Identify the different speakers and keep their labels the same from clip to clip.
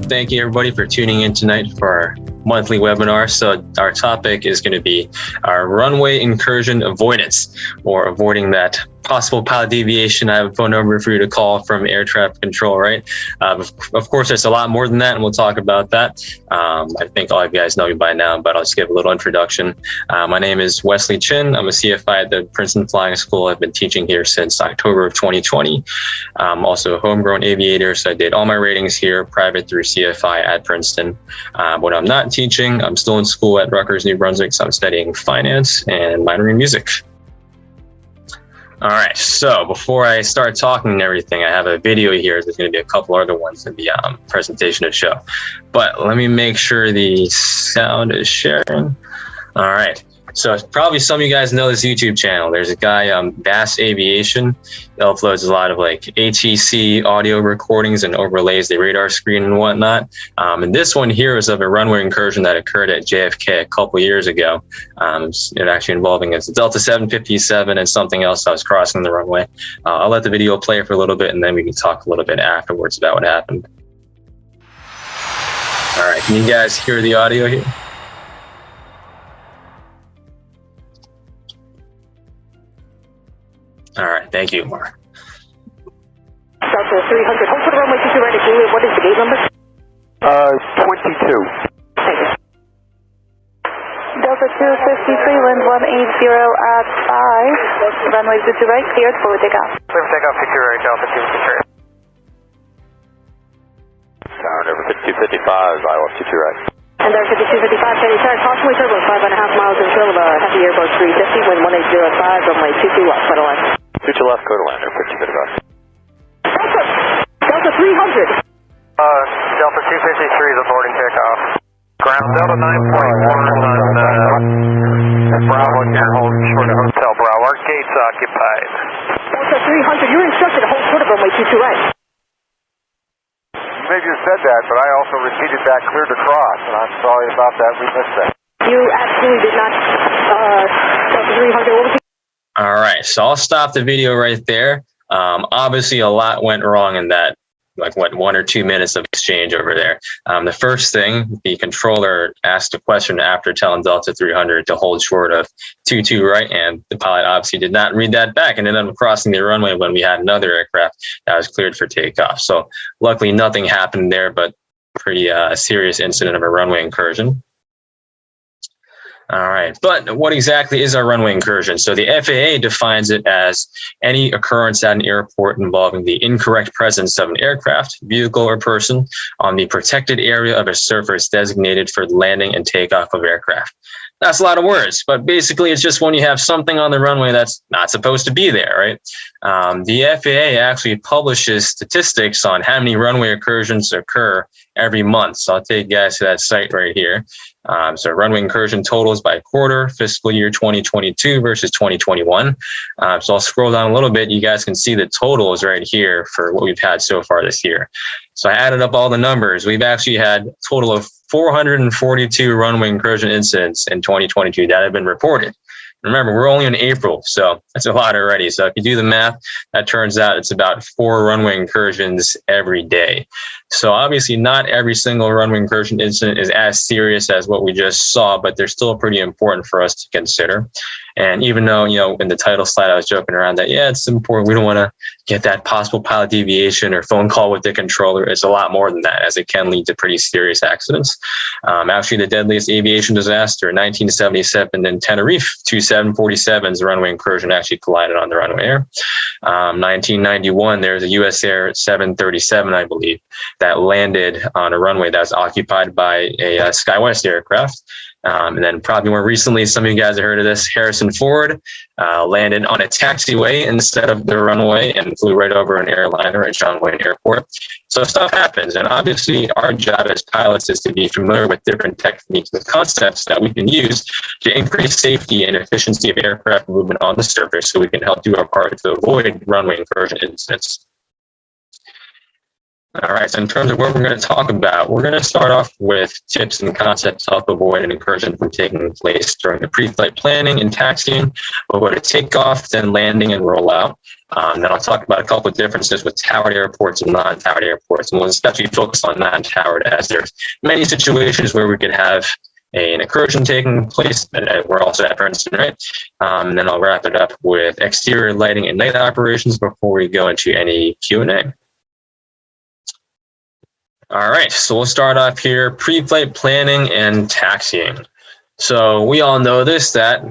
Speaker 1: Thank you everybody for tuning in tonight for our monthly webinar. So our topic is going to be our runway incursion avoidance, or avoiding that possible pilot deviation. I have a phone number for you to call from air traffic control, right? Of course, there's a lot more than that, and we'll talk about that. I think all of you guys know me by now, but I'll just give a little introduction. My name is Wesley Chin. I'm a CFI at the Princeton Flying School. I've been teaching here since October of 2020. I'm also a homegrown aviator, so I did all my ratings here, private through CFI at Princeton. When I'm not teaching, I'm still in school at Rutgers, New Brunswick, so I'm studying finance and minoring in music. All right, so before I start talking and everything, I have a video here. There's going to be a couple other ones in the presentation to show. But let me make sure the sound is sharing. All right. So probably some of you guys know this YouTube channel. There's a guy, Bass Aviation. He uploads a lot of like ATC audio recordings and overlays the radar screen and whatnot. And this one here is of a runway incursion that occurred at JFK a couple years ago. It actually involving a Delta 757 and something else that was crossing the runway. I'll let the video play for a little bit, and then we can talk a little bit afterwards about what happened. All right, can you guys hear the audio here? All right, thank you, Mark.
Speaker 2: Delta 300, hold for the runway 22 right at Juliet. What is the gate number?
Speaker 3: 22.
Speaker 2: Thank you. Delta 253, wind 180 at 5. Runway 22 right, cleared for takeoff.
Speaker 3: Clear for takeoff, 22 right, Delta 253. Tower number 5255, ILS 22 right.
Speaker 2: And there 5255, Teddy Tire, caution turbo, 5.5 miles in fill of a heavy airboat 350, wind 1805, runway 22 left, quarter line.
Speaker 3: 22 left, quarter line, 5255.
Speaker 2: Delta 300.
Speaker 3: Delta 253 is aboarding takeoff. Ground Delta 9.1 on Bravo here, holding short of Hotel Bravo. Our gate's occupied.
Speaker 2: Delta 300, you're instructed to hold short of runway 22 right.
Speaker 3: Maybe you said that, but I also repeated that clear to cross, and I'm sorry about that. We missed that.
Speaker 2: You absolutely did not, Delta 300, what was the...
Speaker 1: All right, so I'll stop the video right there. Obviously, a lot went wrong in that, like what, 1 or 2 minutes of exchange over there. The first thing, the controller asked a question after telling Delta 300 to hold short of 22 right, and the pilot obviously did not read that back and ended up crossing the runway when we had another aircraft that was cleared for takeoff. So luckily nothing happened there, but pretty serious incident of a runway incursion. All right, but what exactly is our runway incursion? So the FAA defines it as any occurrence at an airport involving the incorrect presence of an aircraft, vehicle, or person on the protected area of a surface designated for landing and takeoff of aircraft. That's a lot of words, but basically it's just when you have something on the runway that's not supposed to be there, right? The FAA actually publishes statistics on how many runway incursions occur every month. So I'll take you guys to that site right here. So runway incursion totals by quarter, fiscal year 2022 versus 2021. So I'll scroll down a little bit. You guys can see the totals right here for what we've had so far this year. So I added up all the numbers. We've actually had a total of 442 runway incursion incidents in 2022 that have been reported. Remember, we're only in April, so that's a lot already. So if you do the math, that turns out it's about 4 runway incursions every day. So obviously not every single runway incursion incident is as serious as what we just saw, but they're still pretty important for us to consider. And even though, you know, in the title slide, I was joking around that, yeah, it's important. We don't want to get that possible pilot deviation or phone call with the controller. It's a lot more than that, as it can lead to pretty serious accidents. Actually, the deadliest aviation disaster in 1977 in Tenerife, 2 747s, runway incursion actually collided on the runway air. 1991, there's a US Air 737, I believe, that landed on a runway that was occupied by a SkyWest aircraft. And then probably more recently, some of you guys have heard of this, Harrison Ford landed on a taxiway instead of the runway and flew right over an airliner at John Wayne Airport. So stuff happens. And obviously our job as pilots is to be familiar with different techniques and concepts that we can use to increase safety and efficiency of aircraft movement on the surface so we can help do our part to avoid runway incursion incidents. All right, so in terms of what we're going to talk about, we're going to start off with tips and concepts of avoid an incursion from taking place during the pre-flight planning and taxiing. We'll go to takeoff, then landing and rollout. Then I'll talk about a couple of differences with towered airports and non-towered airports. And we'll especially focus on non-towered, as there's many situations where we could have an incursion taking place. We're also at Princeton, right? And then I'll wrap it up with exterior lighting and night operations before we go into any Q&A. All right, so we'll start off here, pre-flight planning and taxiing. So we all know this, that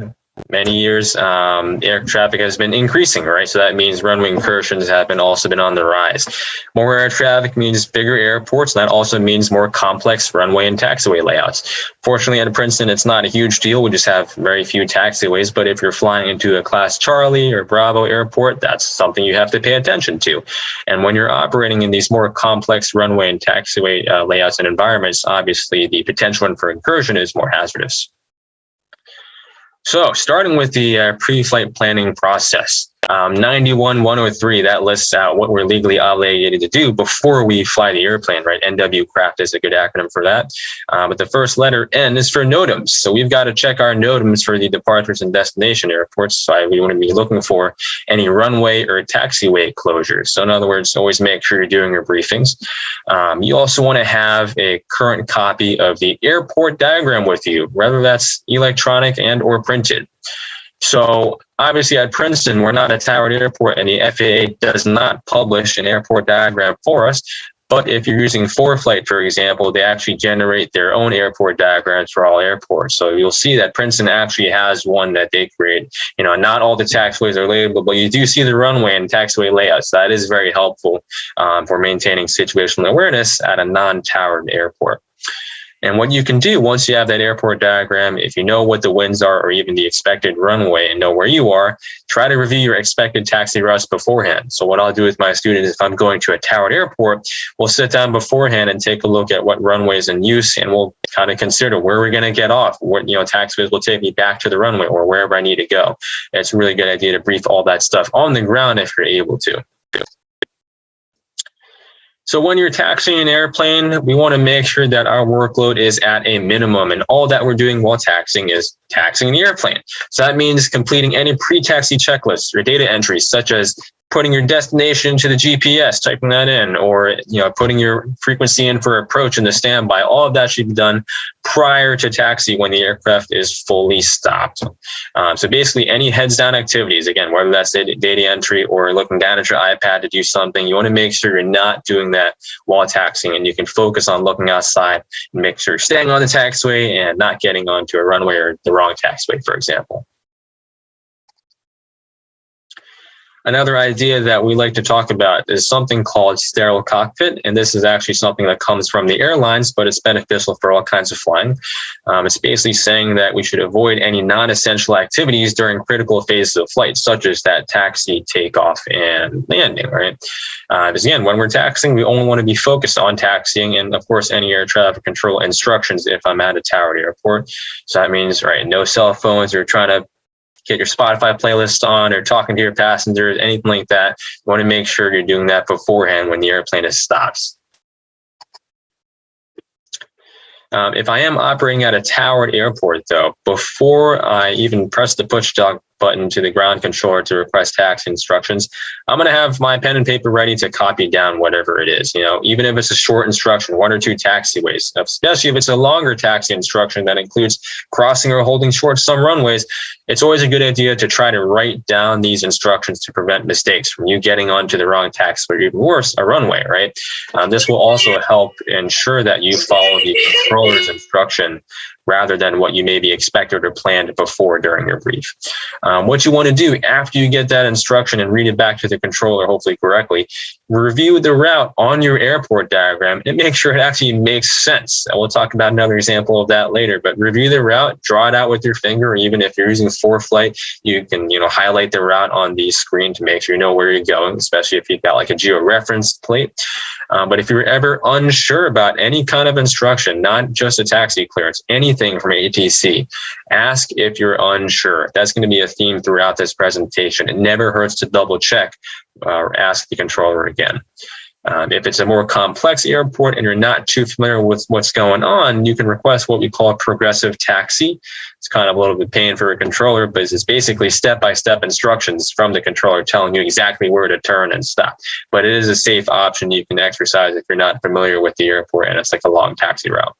Speaker 1: many years air traffic has been increasing, right? So that means runway incursions have also been on the rise. More air traffic means bigger airports, and that also means more complex runway and taxiway layouts. Fortunately, at Princeton, it's not a huge deal. We just have very few taxiways, but if you're flying into a Class Charlie or Bravo airport, that's something you have to pay attention to. And when you're operating in these more complex runway and taxiway layouts and environments, obviously the potential for incursion is more hazardous. So starting with the pre-flight planning process, 91-103, that lists out what we're legally obligated to do before we fly the airplane, right? NW craft is a good acronym for that. But the first letter, N, is for NOTAMs. So we've got to check our NOTAMs for the departures and destination airports. So we want to be looking for any runway or taxiway closures. So in other words, always make sure you're doing your briefings. You also want to have a current copy of the airport diagram with you, whether that's electronic and or printed. So obviously at Princeton, we're not a towered airport and the FAA does not publish an airport diagram for us. But if you're using ForeFlight, for example, they actually generate their own airport diagrams for all airports. So you'll see that Princeton actually has one that they create. You know, not all the taxiways are labeled, but you do see the runway and taxiway layouts. That is very helpful for maintaining situational awareness at a non-towered airport. And what you can do once you have that airport diagram, if you know what the winds are or even the expected runway and know where you are, try to review your expected taxi routes beforehand. So what I'll do with my students, if I'm going to a towered airport, we'll sit down beforehand and take a look at what runways in use, and we'll kind of consider where we're going to get off, what taxiways will take me back to the runway or wherever I need to go. It's a really good idea to brief all that stuff on the ground if you're able to. So when you're taxiing an airplane, we want to make sure that our workload is at a minimum, and all that we're doing while taxiing is taxiing the airplane. So that means completing any pre-taxi checklists or data entries, such as putting your destination to the GPS, typing that in, or putting your frequency in for approach in the standby. All of that should be done prior to taxi when the aircraft is fully stopped. So basically any heads down activities, again, whether that's data entry or looking down at your iPad to do something, you want to make sure you're not doing that while taxiing, and you can focus on looking outside and make sure you're staying on the taxiway and not getting onto a runway or the wrong taxiway, for example. Another idea that we like to talk about is something called Sterile Cockpit, and this is actually something that comes from the airlines, but it's beneficial for all kinds of flying. It's basically saying that we should avoid any non-essential activities during critical phases of flight, such as that taxi, takeoff, and landing, right? Because again, when we're taxiing, we only want to be focused on taxiing and, of course, any air traffic control instructions if I'm at a towered airport. So that means, right, no cell phones or trying to get your Spotify playlist on or talking to your passengers, anything like that. You want to make sure you're doing that beforehand when the airplane stops. If I am operating at a towered airport, though, before I even press the push dock button to the ground controller to request taxi instructions, I'm going to have my pen and paper ready to copy down whatever it is. Even if it's a short instruction, 1 or 2 taxiways, especially if it's a longer taxi instruction that includes crossing or holding short some runways, it's always a good idea to try to write down these instructions to prevent mistakes from you getting onto the wrong taxiway, or even worse, a runway, right? This will also help ensure that you follow the controller's instruction rather than what you maybe expected or planned before during your brief. What you want to do after you get that instruction and read it back to the controller, hopefully correctly, review the route on your airport diagram and make sure it actually makes sense. And we'll talk about another example of that later, but review the route, draw it out with your finger, or even if you're using ForeFlight, you can highlight the route on the screen to make sure you know where you're going, especially if you've got like a geo-reference plate. But if you're ever unsure about any kind of instruction, not just a taxi clearance, anything from ATC, ask if you're unsure. That's going to be a theme throughout this presentation. It never hurts to double check or ask the controller again. If it's a more complex airport and you're not too familiar with what's going on, you can request what we call a progressive taxi. It's kind of a little bit pain for a controller, but it's basically step-by-step instructions from the controller telling you exactly where to turn and stop. But it is a safe option you can exercise if you're not familiar with the airport and it's like a long taxi route.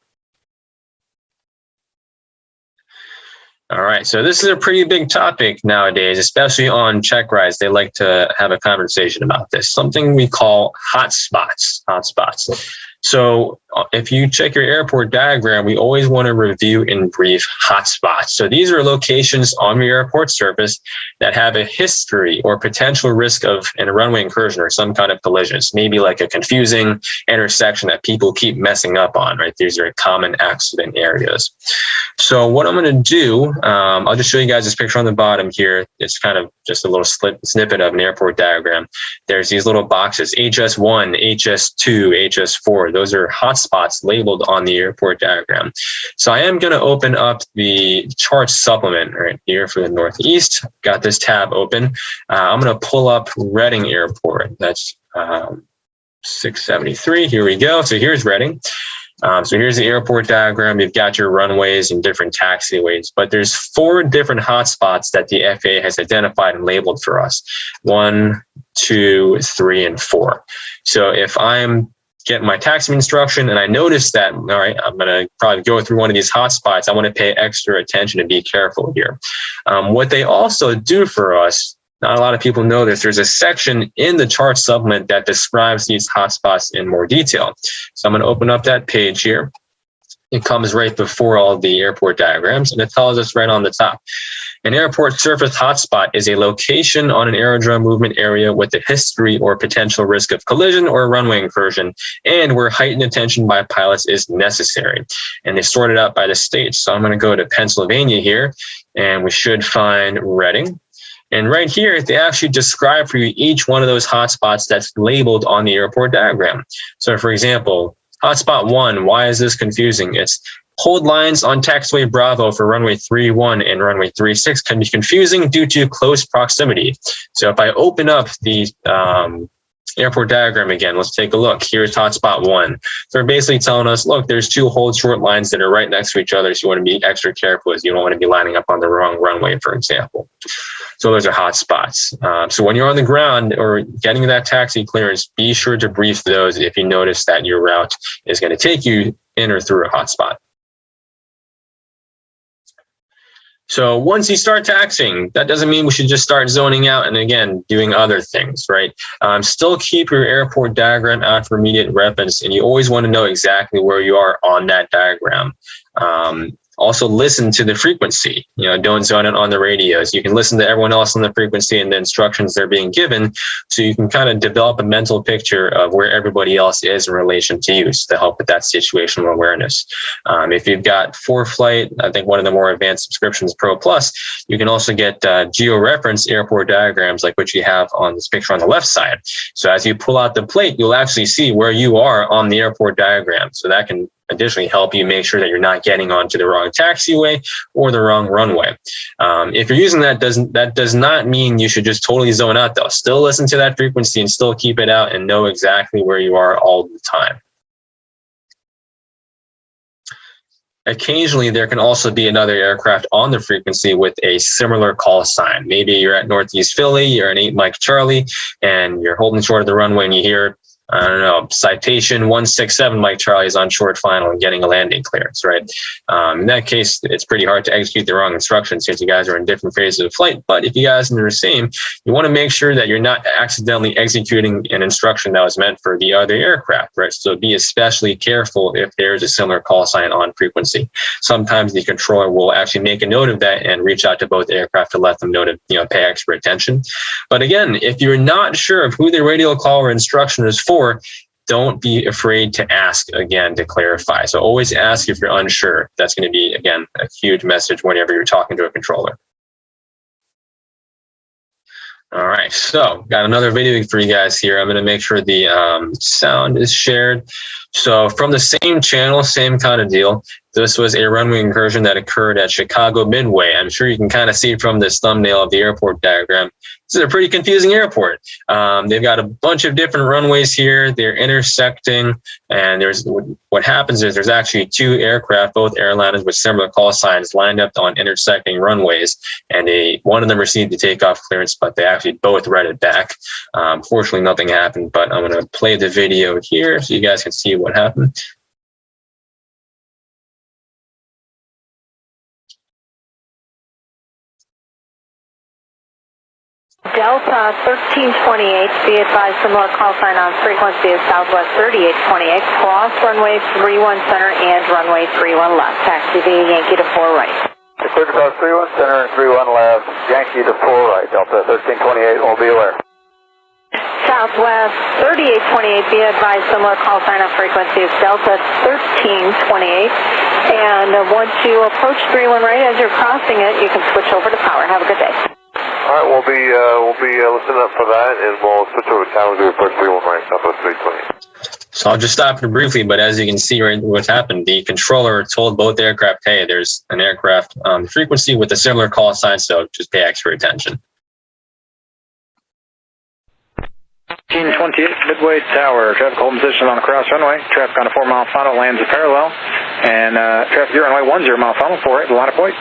Speaker 1: All right, so this is a pretty big topic nowadays, especially on check rides. They like to have a conversation about this, something we call hotspots. So if you check your airport diagram, we always want to review in brief hotspots. So these are locations on your airport surface that have a history or potential risk of a runway incursion or some kind of collisions, maybe like a confusing intersection that people keep messing up on, right? These are common accident areas. So what I'm going to do, I'll just show you guys this picture on the bottom here. It's kind of just a little snippet of an airport diagram. There's these little boxes, HS1, HS2, HS4. Those are hotspots labeled on the airport diagram. So I am going to open up the chart supplement right here for the Northeast. Got this tab open. I'm going to pull up Reading Airport. That's 673. Here we go. So here's Reading. So here's the airport diagram. You've got your runways and different taxiways, but there's 4 different hotspots that the FAA has identified and labeled for us. 1, 2, 3, and 4. So if I'm getting my taxi instruction and I notice that, all right, I'm going to probably go through one of these hotspots, I want to pay extra attention and be careful here. What they also do for us, not a lot of people know this, there's a section in the chart supplement that describes these hotspots in more detail. So I'm going to open up that page here. It comes right before all the airport diagrams, and it tells us right on the top. An airport surface hotspot is a location on an aerodrome movement area with a history or potential risk of collision or runway incursion, and where heightened attention by pilots is necessary. And they sort it out by the states. So I'm going to go to Pennsylvania here, and we should find Reading. And right here, they actually describe for you each one of those hotspots that's labeled on the airport diagram. So for example, hotspot 1, why is this confusing? It's hold lines on taxiway Bravo for runway 31 and runway 36 can be confusing due to close proximity. So if I open up the airport diagram again, let's take a look. Here's hotspot 1. So they're basically telling us, look, there's 2 hold short lines that are right next to each other. So you want to be extra careful as you don't want to be lining up on the wrong runway, for example. So those are hotspots. So when you're on the ground or getting that taxi clearance, be sure to brief those if you notice that your route is going to take you in or through a hotspot. So once you start taxiing, that doesn't mean we should just start zoning out and again, doing other things, right? Still keep your airport diagram out for immediate reference, and you always want to know exactly where you are on that diagram. Also listen to the frequency, don't zone it on the radios. You can listen to everyone else on the frequency and the instructions they're being given, so you can kind of develop a mental picture of where everybody else is in relation to you to help with that situational awareness. If you've got ForeFlight, I think one of the more advanced subscriptions, Pro Plus, you can also get geo-reference airport diagrams like what you have on this picture on the left side. So as you pull out the plate, you'll actually see where you are on the airport diagram. So that can additionally help you make sure that you're not getting onto the wrong taxiway or the wrong runway. If you're using that, does not mean you should just totally zone out though. Still listen to that frequency and still keep it out and know exactly where you are all the time. Occasionally, there can also be another aircraft on the frequency with a similar call sign. Maybe you're at Northeast Philly, you're an 8 Mike Charlie, and you're holding short of the runway and you hear, I don't know, citation 167 Mike Charlie is on short final and getting a landing clearance, right? In that case, it's pretty hard to execute the wrong instructions since you guys are in different phases of flight. But if you guys are the same, you want to make sure that you're not accidentally executing an instruction that was meant for the other aircraft, right? So be especially careful if there's a similar call sign on frequency. Sometimes the controller will actually make a note of that and reach out to both aircraft to let them know to pay extra attention. But again, if you're not sure of who the radio call or instruction is for, don't be afraid to ask again to clarify. So always ask if you're unsure. That's going to be, again, a huge message whenever you're talking to a controller. All right, so got another video for you guys here. I'm going to make sure the sound is shared. So from the same channel, same kind of deal. This was a runway incursion that occurred at Chicago Midway. I'm sure you can kind of see from this thumbnail of the airport diagram. This is a pretty confusing airport. They've got a bunch of different runways here. They're intersecting, and what happens is there's actually two aircraft, both airliners with similar call signs, lined up on intersecting runways, and one of them received the takeoff clearance, but they actually both read it back. Fortunately, nothing happened, but I'm going to play the video here so you guys can see what happened.
Speaker 2: Delta 1328, be advised similar call sign on frequency of Southwest 3828, cross runway 31 center and runway 31 left. Taxi to Yankee to 4 right.
Speaker 3: Clear to cross 31 center and 31 left, Yankee to 4 right, Delta 1328, will be aware.
Speaker 2: Southwest 3828, be advised similar call sign on frequency of Delta 1328. And once you approach 31 right, as you're crossing it, you can switch over to power. Have a good day.
Speaker 3: All right, we'll be listening up for that, and we'll switch over to tower to approach 31 right, Southwest 320.
Speaker 1: So I'll just stop it briefly, but as you can see right what's happened, the controller told both aircraft, hey, there's an aircraft frequency with a similar call sign, so just pay extra attention.
Speaker 4: 1328 Midway Tower, traffic holding position on the cross runway, traffic on a 4-mile funnel, lands a parallel, and traffic here runway 10-mile funnel, 4 right, line of point.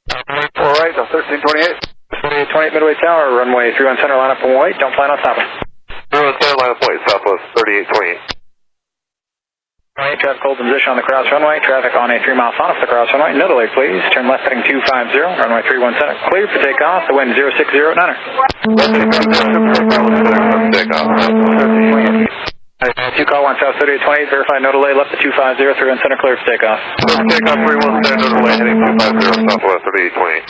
Speaker 3: 4 right, 1328.
Speaker 4: 3828 Midway Tower, runway 31 center, line up and white, don't plan on stopping.
Speaker 3: 31 center, line of point, Southwest 3828.
Speaker 4: Right, traffic holding position on the cross runway, traffic on a 3-mile funnel for the cross runway, no delay please, turn left heading 250, runway 31 center, clear for takeoff, the wind 0609er. Two call 1 South 3828, verify no delay, left to 250, 31 center, clear for takeoff.
Speaker 3: Takeoff 31 center, no delay, heading 250, Southwest 3828.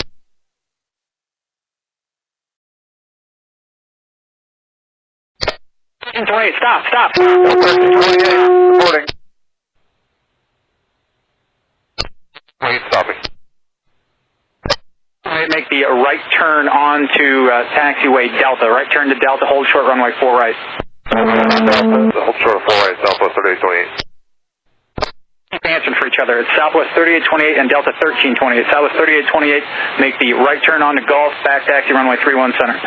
Speaker 4: Stop.
Speaker 3: 1328, reporting. Wait, stopping.
Speaker 4: Make the right turn onto taxiway Delta. Right turn to Delta, hold short runway 4 right.
Speaker 3: Hold short 4 right, Southwest 3828.
Speaker 4: Keep answering for each other. It's Southwest 3828 and Delta 1328. Southwest 3828, make the right turn onto Golf, back taxi runway 31 center.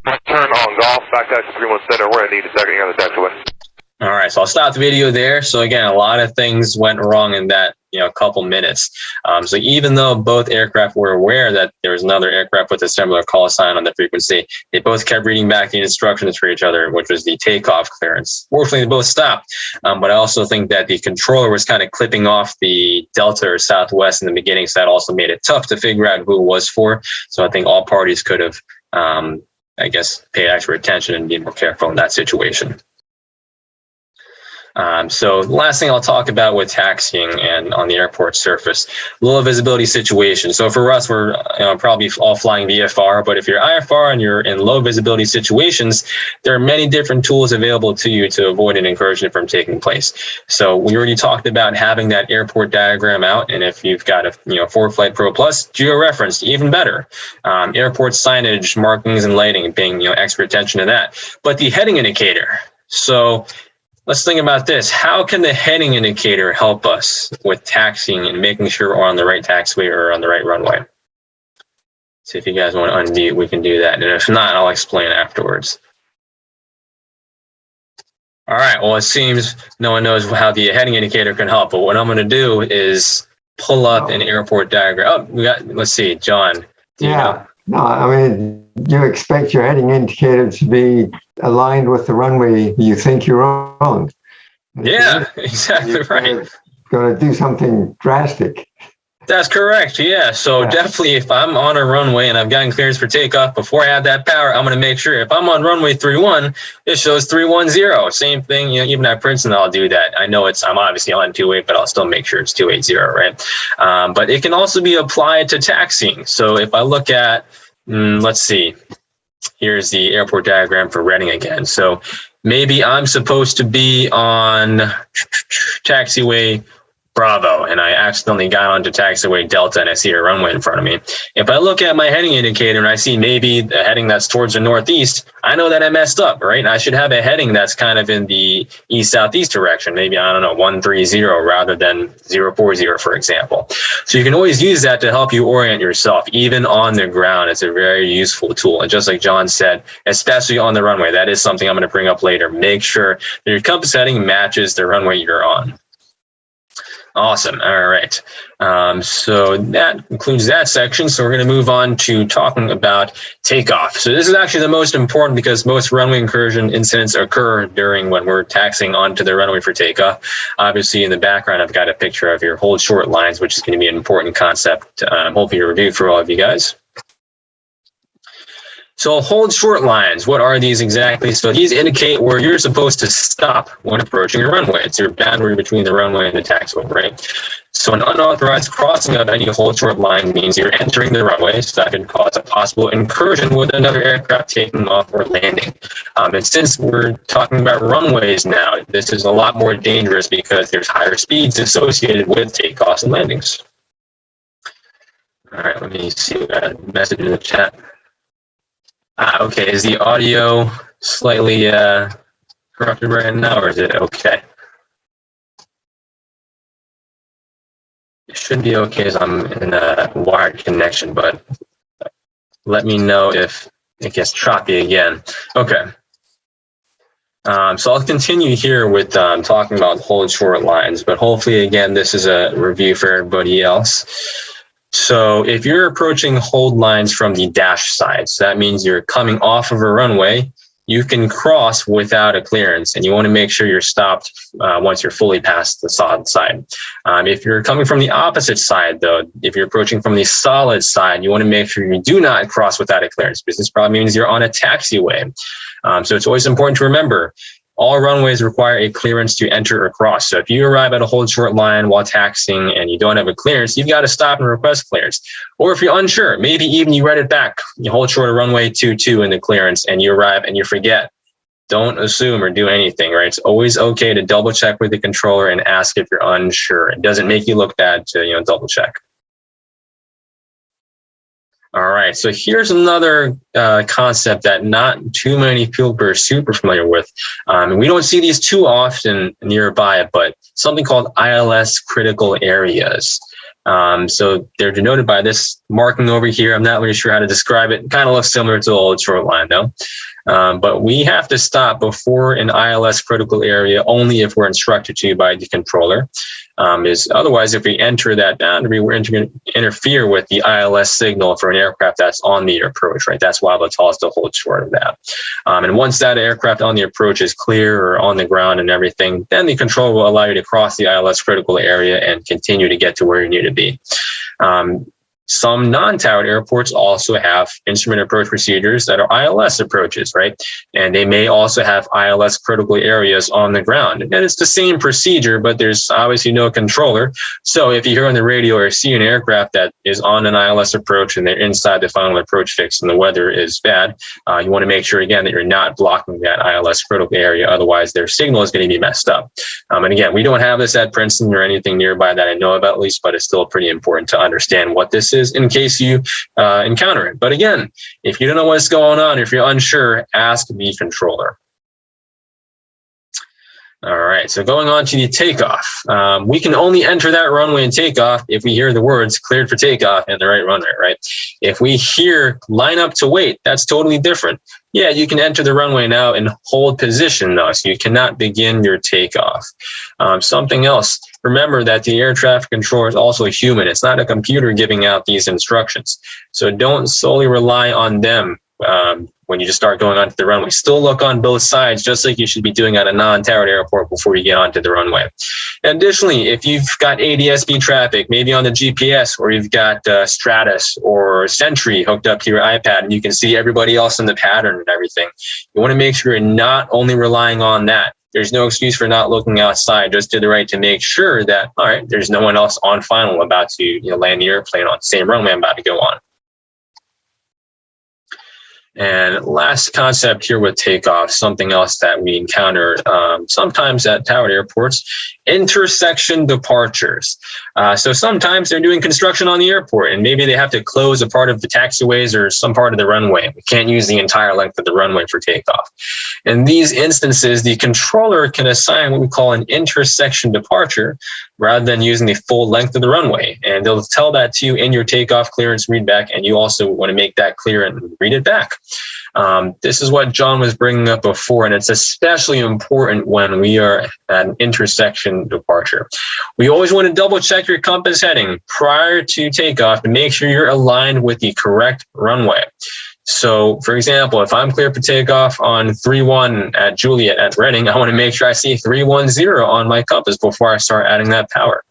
Speaker 3: Right turn on Golf, back taxi 31 center, we're going to need a second on the taxiway.
Speaker 1: All right, so I'll stop the video there. So again, a lot of things went wrong in that couple minutes. So even though both aircraft were aware that there was another aircraft with a similar call sign on the frequency, they both kept reading back the instructions for each other, which was the takeoff clearance. Fortunately, they both stopped. But I also think that the controller was kind of clipping off the Delta or Southwest in the beginning, so that also made it tough to figure out who it was for. So I think all parties could have, I guess, paid extra attention and be more careful in that situation. So the last thing I'll talk about with taxiing and on the airport surface, low visibility situation. So for us, we're probably all flying VFR, but if you're IFR and you're in low visibility situations, there are many different tools available to you to avoid an incursion from taking place. So we already talked about having that airport diagram out, and if you've got a FlightPro Pro Plus, geo-referenced, even better. Airport signage, markings, and lighting, paying extra attention to that. But the heading indicator. So let's think about this. How can the heading indicator help us with taxiing and making sure we're on the right taxiway or on the right runway? So if you guys want to unmute, we can do that. And if not, I'll explain afterwards. All right. Well, it seems no one knows how the heading indicator can help. But what I'm going to do is pull up an airport diagram. Oh, let's see, John. Do you know?
Speaker 5: No, I mean, you expect your heading indicator to be aligned with the runway you think you're on.
Speaker 1: Yeah, exactly right.
Speaker 5: Going to do something drastic.
Speaker 1: That's correct. Yeah. So definitely if I'm on a runway and I've gotten clearance for takeoff, before I have that power, I'm going to make sure if I'm on runway 31, it shows 310. Same thing, even at Princeton, I'll do that. I know I'm obviously on 28, but I'll still make sure it's 280, right? But it can also be applied to taxiing. So if I look at, let's see, here's the airport diagram for Reading again. So maybe I'm supposed to be on taxiway Bravo, and I accidentally got onto taxiway Delta and I see a runway in front of me. If I look at my heading indicator and I see maybe the heading that's towards the northeast, I know that I messed up, right? I should have a heading that's kind of in the east-southeast direction, maybe, I don't know, 130 rather than 040, for example. So you can always use that to help you orient yourself, even on the ground. It's a very useful tool. And just like John said, especially on the runway, that is something I'm going to bring up later. Make sure that your compass heading matches the runway you're on. Awesome. All right. So that concludes that section. So we're going to move on to talking about takeoff. So this is actually the most important because most runway incursion incidents occur during when we're taxiing onto the runway for takeoff. Obviously, in the background, I've got a picture of your hold short lines, which is going to be an important concept, hopefully a review for all of you guys. So hold short lines, what are these exactly? So these indicate where you're supposed to stop when approaching a runway. It's your boundary between the runway and the taxiway, right? So an unauthorized crossing of any hold short line means you're entering the runway, so that could cause a possible incursion with another aircraft taking off or landing. And since we're talking about runways now, this is a lot more dangerous because there's higher speeds associated with takeoffs and landings. All right, let me see that message in the chat. Okay, is the audio slightly corrupted right now, or is it okay? It should be okay as I'm in a wired connection, but let me know if it gets choppy again. Okay. So I'll continue here with talking about hold short lines, but hopefully, again, this is a review for everybody else. So if you're approaching hold lines from the dash side, so that means you're coming off of a runway, you can cross without a clearance, and you want to make sure you're stopped once you're fully past the solid side. If you're coming from the opposite side, though, if you're approaching from the solid side, you want to make sure you do not cross without a clearance, because this probably means you're on a taxiway. So it's always important to remember, all runways require a clearance to enter or cross. So if you arrive at a hold short line while taxiing and you don't have a clearance, you've got to stop and request clearance. Or if you're unsure, maybe even you write it back, you hold short of runway 22 in the clearance and you arrive and you forget. Don't assume or do anything, right? It's always okay to double check with the controller and ask if you're unsure. It doesn't make you look bad to, double check. All right, so here's another concept that not too many people are super familiar with. And we don't see these too often nearby, but something called ILS Critical Areas. So they're denoted by this marking over here. I'm not really sure how to describe it. It kind of looks similar to the old short line, though. But we have to stop before an ILS critical area only if we're instructed to by the controller. Otherwise, if we enter that boundary, we're going to interfere with the ILS signal for an aircraft that's on the approach, right? That's why they'll tell us to hold short of that. And once that aircraft on the approach is clear or on the ground and everything, then the controller will allow you to cross the ILS critical area and continue to get to where you need to be. Some non-towered airports also have instrument approach procedures that are ILS approaches, right? And they may also have ILS critical areas on the ground. And it's the same procedure, but there's obviously no controller. So if you hear on the radio or see an aircraft that is on an ILS approach and they're inside the final approach fix and the weather is bad, you want to make sure, again, that you're not blocking that ILS critical area. Otherwise, their signal is going to be messed up. And again, we don't have this at Princeton or anything nearby that I know about, at least, but it's still pretty important to understand what this is in case you encounter it. But again, if you don't know what's going on, if you're unsure, ask the controller. All right, so going on to the takeoff. We can only enter that runway and takeoff if we hear the words cleared for takeoff and the right runway, right? If we hear line up to wait, that's totally different. Yeah, you can enter the runway now and hold position though, so you cannot begin your takeoff. Something else, remember that the air traffic controller is also a human. It's not a computer giving out these instructions. So don't solely rely on them when you just start going onto the runway. Still look on both sides, just like you should be doing at a non-towered airport before you get onto the runway. And additionally, if you've got ADS-B traffic, maybe on the GPS, or you've got Stratus or Sentry hooked up to your iPad, and you can see everybody else in the pattern and everything, you want to make sure you're not only relying on that. There's no excuse for not looking outside, just to the right to make sure that, all right, there's no one else on final about to land the airplane on the same runway I'm about to go on. And last concept here with takeoff, something else that we encounter sometimes at towered airports, intersection departures. So sometimes they're doing construction on the airport and maybe they have to close a part of the taxiways or some part of the runway. We can't use the entire length of the runway for takeoff. In these instances, the controller can assign what we call an intersection departure rather than using the full length of the runway. And they'll tell that to you in your takeoff clearance readback, and you also want to make that clear and read it back. This is what John was bringing up before, and it's especially important when we are at an intersection departure. We always want to double check your compass heading prior to takeoff to make sure you're aligned with the correct runway. So, for example, if I'm clear for takeoff on 31 at Juliet at Reading, I want to make sure I see 310 on my compass before I start adding that power.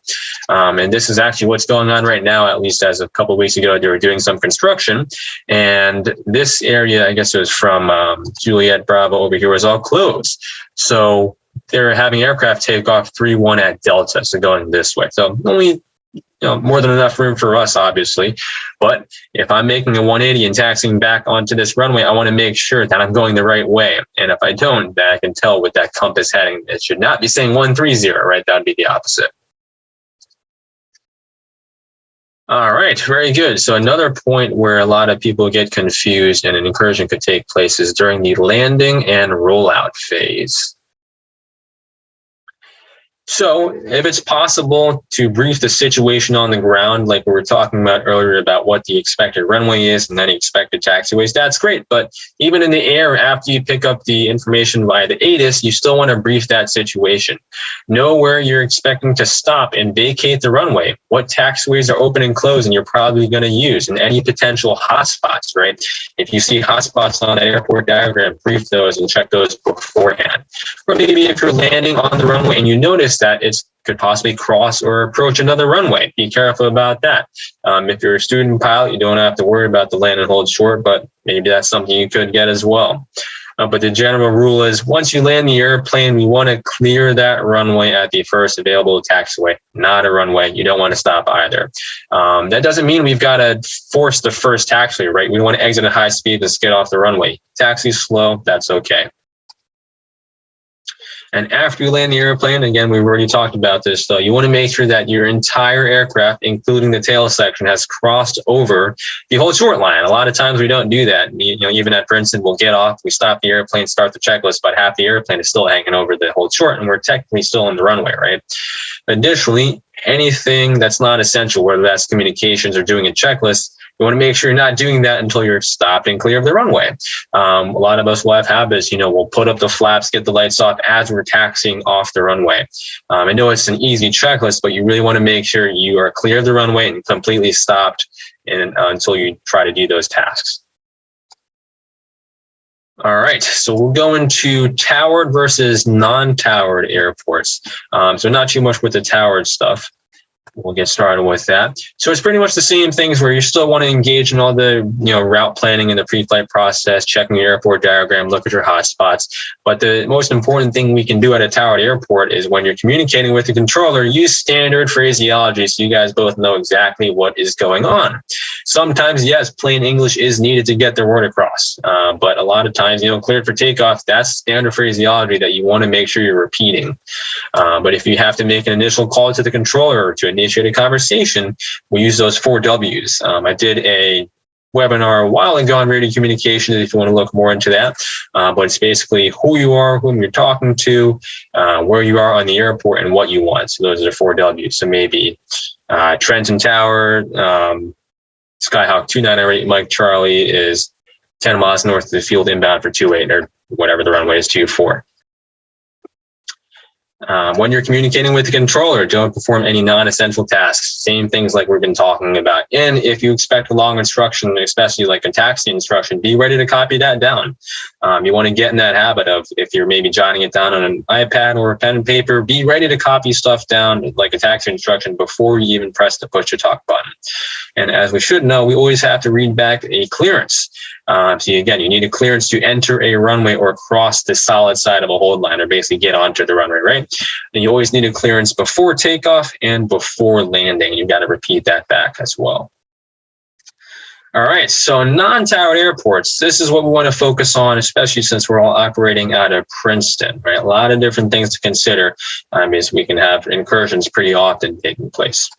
Speaker 1: And this is actually what's going on right now, at least as a couple of weeks ago, they were doing some construction. And this area, I guess it was from Juliet Bravo over here, was all closed. So they're having aircraft take off 31 at Delta, so going this way. So only more than enough room for us, obviously. But if I'm making a 180 and taxiing back onto this runway, I want to make sure that I'm going the right way. And if I don't, then I can tell with that compass heading, it should not be saying 130, right? That would be the opposite. All right, very good. So another point where a lot of people get confused and an incursion could take place is during the landing and rollout phase. So if it's possible to brief the situation on the ground, like we were talking about earlier about what the expected runway is and then the expected taxiways, that's great. But even in the air, after you pick up the information via the ATIS, you still want to brief that situation. Know where you're expecting to stop and vacate the runway, what taxiways are open and closed and you're probably going to use, and any potential hotspots, right? If you see hotspots on that airport diagram, brief those and check those beforehand. Or maybe if you're landing on the runway and you notice that it could possibly cross or approach another runway. Be careful about that. If you're a student pilot, you don't have to worry about the land and hold short, but maybe that's something you could get as well. But the general rule is once you land the airplane, we want to clear that runway at the first available taxiway, not a runway. You don't want to stop either. That doesn't mean we've got to force the first taxiway, right? We don't want to exit at high speed and skid off the runway. Taxi slow, that's okay. And after you land the airplane, again, we've already talked about this, though, you want to make sure that your entire aircraft, including the tail section, has crossed over the whole short line. A lot of times we don't do that. Even at Princeton, we'll get off, we stop the airplane, start the checklist, but half the airplane is still hanging over the whole short, and we're technically still on the runway, right? Additionally, anything that's not essential, whether that's communications or doing a checklist, you want to make sure you're not doing that until you're stopped and clear of the runway. A lot of us will have habits, we'll put up the flaps, get the lights off as we're taxiing off the runway. I know it's an easy checklist, but you really want to make sure you are clear of the runway and completely stopped until you try to do those tasks. All right, so we'll go into towered versus non-towered airports. So not too much with the towered stuff. We'll get started with that. So it's pretty much the same things where you still want to engage in all the route planning and the pre-flight process, checking your airport diagram, look at your hotspots. But the most important thing we can do at a towered airport is when you're communicating with the controller, use standard phraseology so you guys both know exactly what is going on. Sometimes, yes, plain English is needed to get the word across. But a lot of times, cleared for takeoff, that's standard phraseology that you want to make sure you're repeating. But if you have to make an initial call to the controller or to initiate a conversation, we use those 4 W's. I did a webinar a while ago on radio communications if you want to look more into that. But it's basically who you are, whom you're talking to, where you are on the airport, and what you want. So those are the 4 W's. So maybe Trenton Tower, Skyhawk 2908 Mike Charlie is 10 miles north of the field inbound for 28 or whatever the runway is 24. When you're communicating with the controller, don't perform any non-essential tasks. Same things like we've been talking about. And if you expect a long instruction, especially like a taxi instruction, be ready to copy that down. You want to get in that habit of, if you're maybe jotting it down on an iPad or a pen and paper, be ready to copy stuff down like a taxi instruction before you even press the push to talk button. And as we should know, we always have to read back a clearance. So again, you need a clearance to enter a runway or cross the solid side of a hold line, or basically get onto the runway, right? And you always need a clearance before takeoff and before landing. You've got to repeat that back as well. All right, so non-towered airports, this is what we want to focus on, especially since we're all operating out of Princeton, right? A lot of different things to consider as we can have incursions pretty often taking place.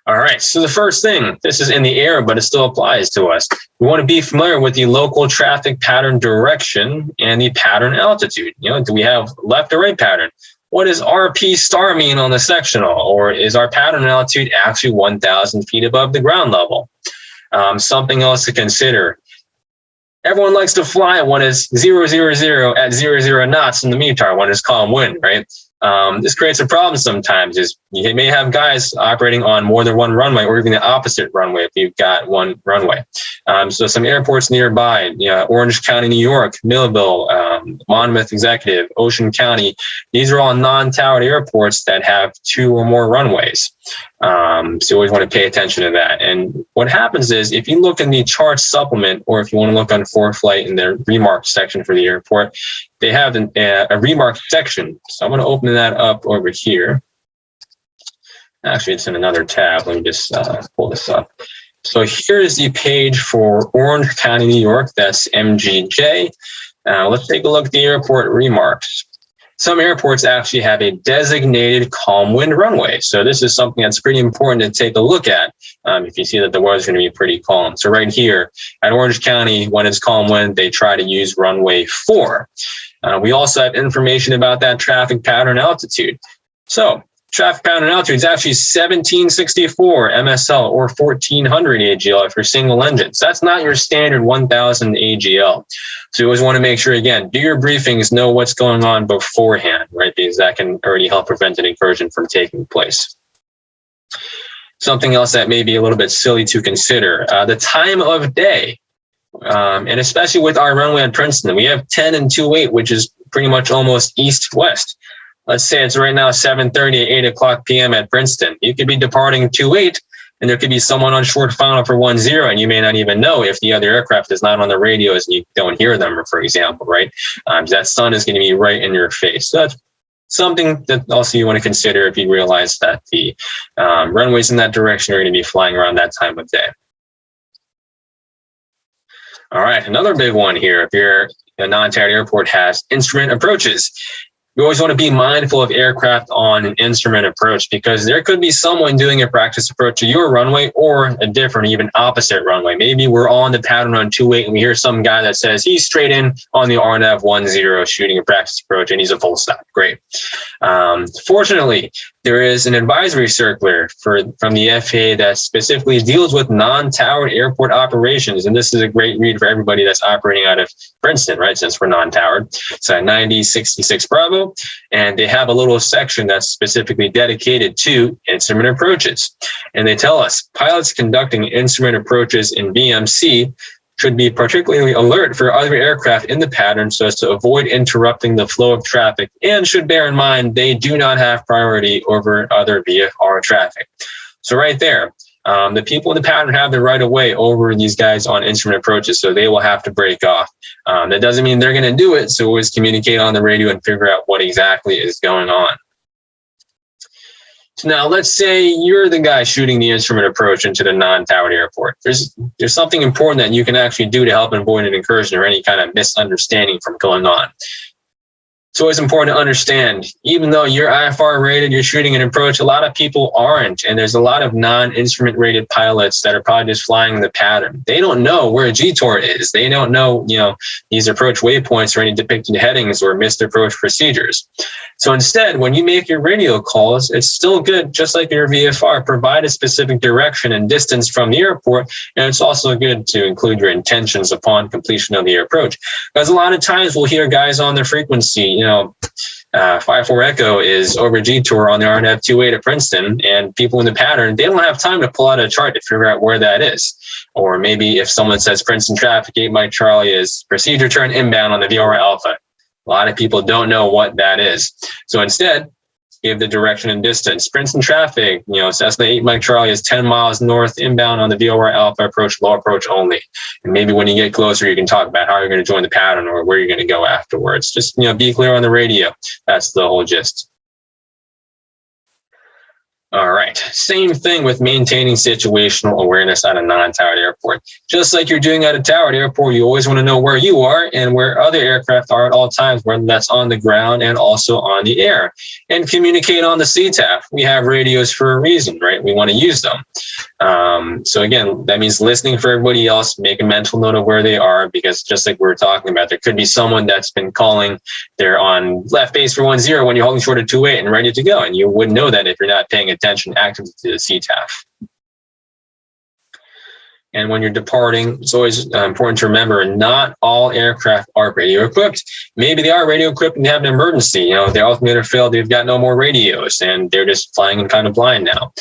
Speaker 1: All right, so the first thing, this is in the air, but it still applies to us. We want to be familiar with the local traffic pattern direction and the pattern altitude. You know, do we have left or right pattern? What does RP star mean on the sectional? Or is our pattern altitude actually 1,000 feet above the ground level? Something else to consider. Everyone likes to fly when it's 000 at 00 knots in the METAR, when it's calm wind, right? This creates a problem sometimes. Is you may have guys operating on more than one runway, or even the opposite runway if you've got one runway. So some airports nearby, Orange County, New York, Millville, Monmouth Executive, Ocean County. These are all non-towered airports that have 2 or more runways. So you always want to pay attention to that. And what happens is, if you look in the chart supplement, or if you want to look on ForeFlight in the remark section for the airport, they have a remark section. So I'm going to open that up over here. Actually, it's in another tab. Let me just pull this up. So here is the page for Orange County, New York. That's MGJ. Let's take a look at the airport remarks. Some airports actually have a designated calm wind runway. So this is something that's pretty important to take a look at if you see that the weather's going to be pretty calm. So right here at Orange County, when it's calm wind, they try to use runway 4. We also have information about that traffic pattern altitude. So traffic pattern altitude is actually 1764 MSL or 1400 AGL for single engines. That's not your standard 1000 AGL. So you always want to make sure, again, do your briefings, know what's going on beforehand, right? Because that can already help prevent an incursion from taking place. Something else that may be a little bit silly to consider, the time of day. And especially with our runway at Princeton, we have 10 and 28, which is pretty much almost east-west. Let's say it's right now 7:30 at 8 o'clock p.m. at Princeton. You could be departing 28, and there could be someone on short final for 10, and you may not even know if the other aircraft is not on the radios and you don't hear them, for example, right? That sun is going to be right in your face. So that's something that also you want to consider if you realize that the runways in that direction are going to be flying around that time of day. All right, another big one here. If you're a non-towered airport has instrument approaches. You always want to be mindful of aircraft on an instrument approach, because there could be someone doing a practice approach to your runway or a different, even opposite runway. Maybe we're on the pattern on 28 and we hear some guy that says he's straight in on the RNAV 10 shooting a practice approach and he's a full stop. Great. Fortunately, there is an advisory circular from the FAA that specifically deals with non-towered airport operations. And this is a great read for everybody that's operating out of Princeton, right? Since we're non-towered. It's at 9066 Bravo. And they have a little section that's specifically dedicated to instrument approaches. And they tell us pilots conducting instrument approaches in VMC should be particularly alert for other aircraft in the pattern so as to avoid interrupting the flow of traffic, and should bear in mind they do not have priority over other VFR traffic. So right there, the people in the pattern have the right of way over these guys on instrument approaches, so they will have to break off. That doesn't mean they're going to do it, so always communicate on the radio and figure out what exactly is going on. So now let's say you're the guy shooting the instrument approach into the non-towered airport. There's something important that you can actually do to help avoid an incursion or any kind of misunderstanding from going on. It's always important to understand, even though you're IFR rated, you're shooting an approach, a lot of people aren't. And there's a lot of non-instrument rated pilots that are probably just flying the pattern. They don't know where a GTOR is. They don't know, these approach waypoints or any depicted headings or missed approach procedures. So instead, when you make your radio calls, it's still good, just like your VFR, provide a specific direction and distance from the airport. And it's also good to include your intentions upon completion of the approach. Because a lot of times we'll hear guys on the frequency, 54 Echo is over GTOR on the RNAV 28 at Princeton, and people in the pattern, they don't have time to pull out a chart to figure out where that is. Or maybe if someone says Princeton traffic 8 Mike Charlie is procedure turn inbound on the VOR Alpha. A lot of people don't know what that is. So instead, give the direction and distance. Princeton traffic, Cessna 8 Mike Charlie is 10 miles north inbound on the VOR Alpha approach, low approach only. And maybe when you get closer, you can talk about how you're going to join the pattern or where you're going to go afterwards. Just, be clear on the radio. That's the whole gist. All right. Same thing with maintaining situational awareness at a non-towered airport. Just like you're doing at a towered airport, you always want to know where you are and where other aircraft are at all times, whether that's on the ground and also on the air. And communicate on the CTAF. We have radios for a reason, right? We want to use them. So again, that means listening for everybody else, make a mental note of where they are, because just like we were talking about, there could be someone that's been calling, they're on left base for 10 when you're holding short of 28 and ready to go. And you wouldn't know that if you're not paying attention actively to the CTAF. And when you're departing, it's always important to remember not all aircraft are radio equipped. Maybe they are radio equipped and they have an emergency. You know, their altimeter failed, they've got no more radios and they're just flying in kind of blind now.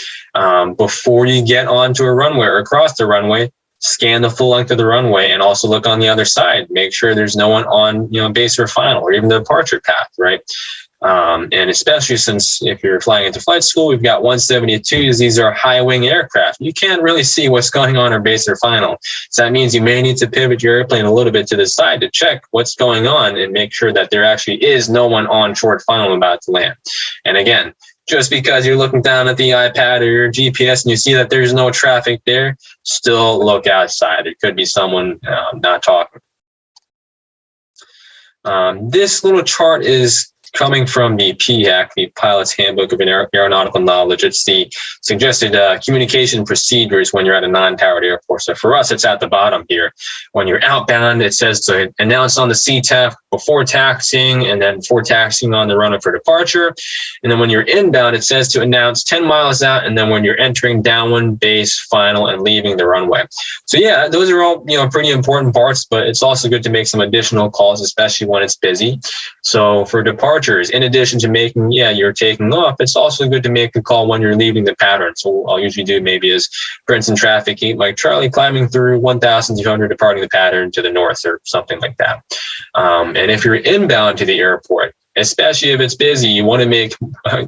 Speaker 1: Before you get onto a runway or across the runway, scan the full length of the runway and also look on the other side. Make sure there's no one on, base or final or even the departure path, right? And especially since if you're flying into flight school, we've got 172s. These are high wing aircraft. You can't really see what's going on or base or final. So that means you may need to pivot your airplane a little bit to the side to check what's going on and make sure that there actually is no one on short final about to land. And again, just because you're looking down at the iPad or your GPS and you see that there's no traffic there, still look outside. There could be someone not talking. This little chart is coming from the PHAC, the Pilot's Handbook of Aeronautical Knowledge. It's the suggested communication procedures when you're at a non-towered airport. So for us, it's at the bottom here. When you're outbound, it says to announce on the CTAF before taxiing and then before taxiing on the runway for departure. And then when you're inbound, it says to announce 10 miles out and then when you're entering downwind, base, final, and leaving the runway. So yeah, those are all pretty important parts, but it's also good to make some additional calls, especially when it's busy. So for departures, in addition to making, you're taking off, it's also good to make a call when you're leaving the pattern. So what I'll usually do maybe is Princeton traffic, 8 Mike Charlie, climbing through 1,200, departing the pattern to the north or something like that. And if you're inbound to the airport, especially if it's busy, you want to make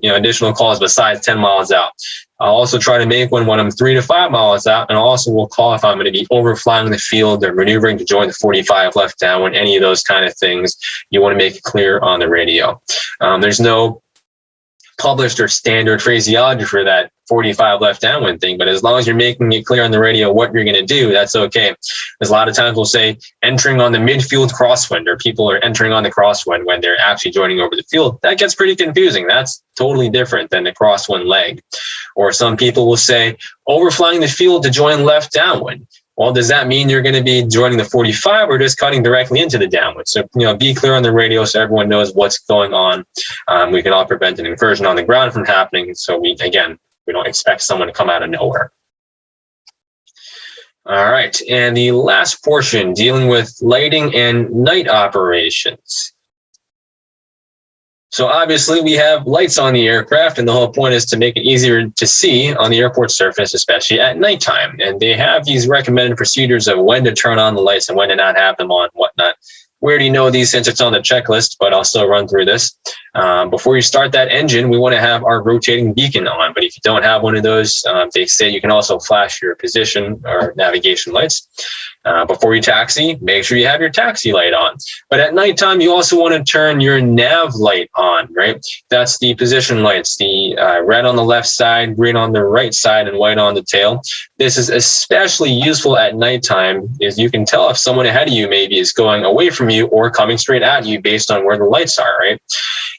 Speaker 1: additional calls besides 10 miles out. I'll also try to make one when I'm 3 to 5 miles out, and I also will call if I'm going to be overflying the field or maneuvering to join the 45 left downwind, any of those kind of things. You want to make it clear on the radio. There's no published or standard phraseology for that 45 left downwind thing, but as long as you're making it clear on the radio what you're going to do, that's okay. There's a lot of times we'll say entering on the midfield crosswind, or people are entering on the crosswind when they're actually joining over the field. That gets pretty confusing. That's totally different than the crosswind leg. Or some people will say overflying the field to join left downwind. Well, does that mean you're going to be joining the 45 or just cutting directly into the downwind? So, be clear on the radio so everyone knows what's going on. We can all prevent an incursion on the ground from happening. So we don't expect someone to come out of nowhere. All right. And the last portion, dealing with lighting and night operations. So obviously we have lights on the aircraft, and the whole point is to make it easier to see on the airport surface, especially at nighttime. And they have these recommended procedures of when to turn on the lights and when to not have them on, whatnot. We already know these since it's on the checklist, but I'll still run through this. Before you start that engine, we want to have our rotating beacon on. But if you don't have one of those, they say you can also flash your position or navigation lights. Before you taxi, make sure you have your taxi light on. But at nighttime, you also want to turn your nav light on, right? That's the position lights, the red on the left side, green on the right side, and white on the tail. This is especially useful at nighttime, as you can tell if someone ahead of you maybe is going away from you or coming straight at you based on where the lights are, right?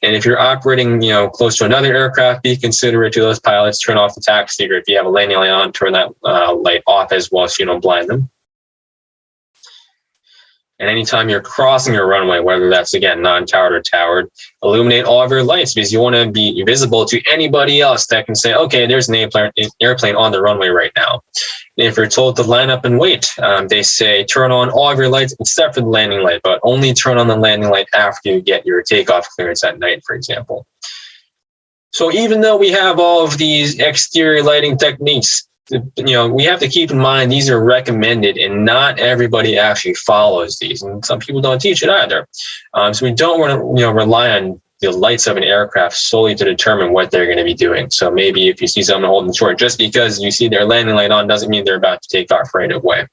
Speaker 1: And if you're operating, close to another aircraft, be considerate to those pilots. Turn off the taxi, or if you have a landing light on, turn that light off as well so you don't blind them. And anytime you're crossing your runway, whether that's, again, non-towered or towered, illuminate all of your lights because you want to be visible to anybody else that can say, okay, there's an airplane on the runway right now. And if you're told to line up and wait, they say turn on all of your lights except for the landing light, but only turn on the landing light after you get your takeoff clearance at night, for example. So even though we have all of these exterior lighting techniques, we have to keep in mind these are recommended and not everybody actually follows these. And some people don't teach it either. So we don't want to, rely on the lights of an aircraft solely to determine what they're going to be doing. So maybe if you see someone holding short, just because you see their landing light on doesn't mean they're about to take off right away.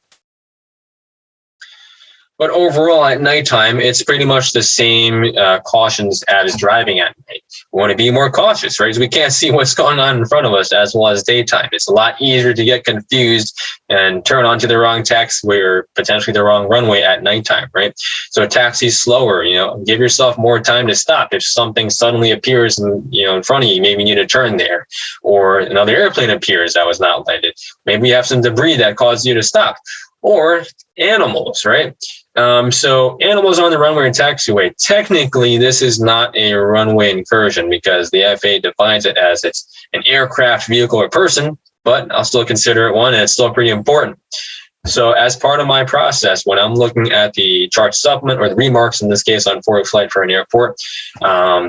Speaker 1: But overall, at nighttime, it's pretty much the same cautions as driving at night. We want to be more cautious, right? Because we can't see what's going on in front of us as well as daytime. It's a lot easier to get confused and turn onto the wrong taxiway or potentially the wrong runway at nighttime, right? So taxi slower, give yourself more time to stop. If something suddenly appears in front of you, maybe you need to turn there, or another airplane appears that was not lighted. Maybe you have some debris that caused you to stop, or animals, right? So animals on the runway and taxiway, technically this is not a runway incursion because the FAA defines it as it's an aircraft, vehicle, or person, but I'll still consider it one, and it's still pretty important. So as part of my process, when I'm looking at the chart supplement or the remarks, in this case on forward flight for an airport,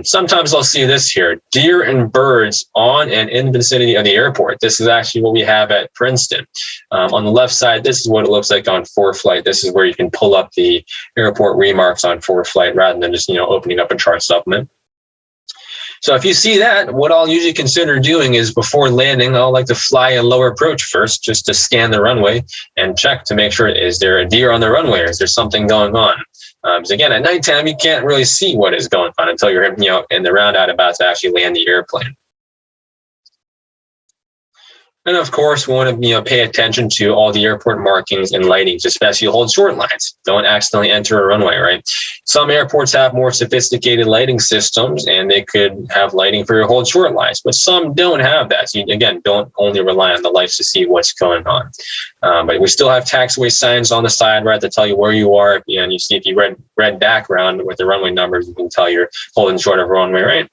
Speaker 1: sometimes I'll see this here, deer and birds on and in the vicinity of the airport. This is actually what we have at Princeton. On the left side, this is what it looks like on forward flight. This is where you can pull up the airport remarks on forward flight rather than just, opening up a chart supplement. So if you see that, what I'll usually consider doing is before landing, I'll like to fly a lower approach first, just to scan the runway and check to make sure, is there a deer on the runway or is there something going on? Because again, at nighttime, you can't really see what is going on until you're, in the roundout about to actually land the airplane. And of course, we want to pay attention to all the airport markings and lightings, especially hold short lines. Don't accidentally enter a runway, right? Some airports have more sophisticated lighting systems, and they could have lighting for your hold short lines, but some don't have that. So you, again, don't only rely on the lights to see what's going on. But we still have taxiway signs on the side, right, to tell you where you are. And you see if you red background with the runway numbers, you can tell you're holding short of a runway, right?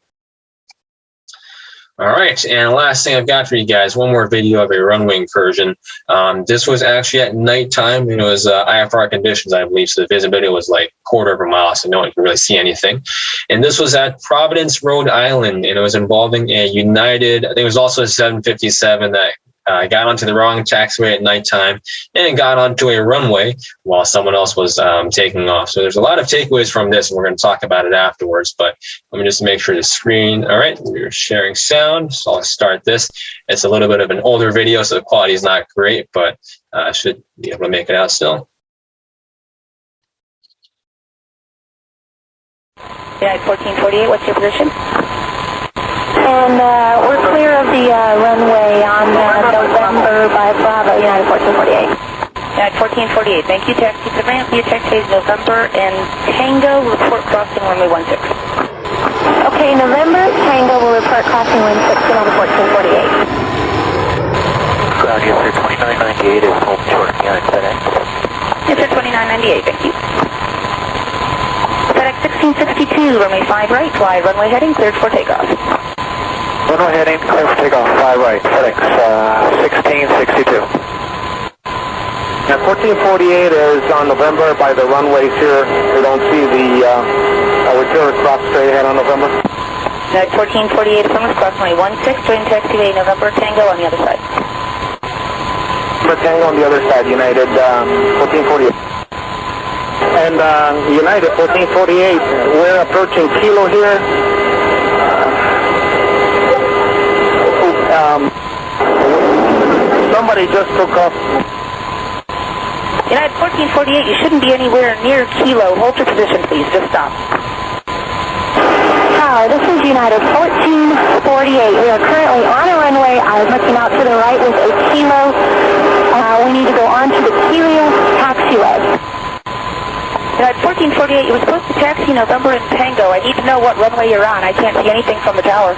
Speaker 1: All right, and last thing I've got for you guys, one more video of a runway incursion. This was actually at nighttime, and it was IFR conditions, I believe, so the visibility was like quarter of a mile, so no one could really see anything. And this was at Providence, Rhode Island, and it was involving a United, I think it was also a 757 that got onto the wrong taxiway at nighttime and got onto a runway while someone else was taking off. So there's a lot of takeaways from this, and we're going to talk about it afterwards. But let me just make sure the screen. All right, we're sharing sound, so I'll start this. It's a little bit of an older video, so the quality is not great, but I should be able to make it out still.
Speaker 2: Yeah, 1448, what's your position? And we're clear of the runway on November by Bravo, United 1448. United 1448, thank you. Taxi to the ramp. Your taxi is November and Tango, report crossing runway 16. Okay, November, Tango will report crossing runway 16 on the 1448.
Speaker 4: Ground answer 2998 is home short of United FedEx.
Speaker 2: Answer 2998, thank you. FedEx 1662, runway 5 right, fly runway heading, cleared for takeoff.
Speaker 4: Runway heading, clear for takeoff, 5 right, FedEx 1662.
Speaker 6: Now 1448 is on November by the runways here. We don't see the, we're here across straight ahead on November.
Speaker 2: United 1448, affirmative, cross runway 16, join taxiway November Tango on the other side.
Speaker 6: November Tango on the other side, United 1448. And United 1448, we're approaching Kilo here. Somebody just took off.
Speaker 2: United 1448, you shouldn't be anywhere near Kilo. Hold your position, please. Just stop. Hi, this is United 1448. We are currently on a runway. I was looking out to the right with a Kilo. We need to go on to the Kilo taxiway. United 1448, you were supposed to taxi November in Tango. I need to know what runway you're on. I can't see anything from the tower.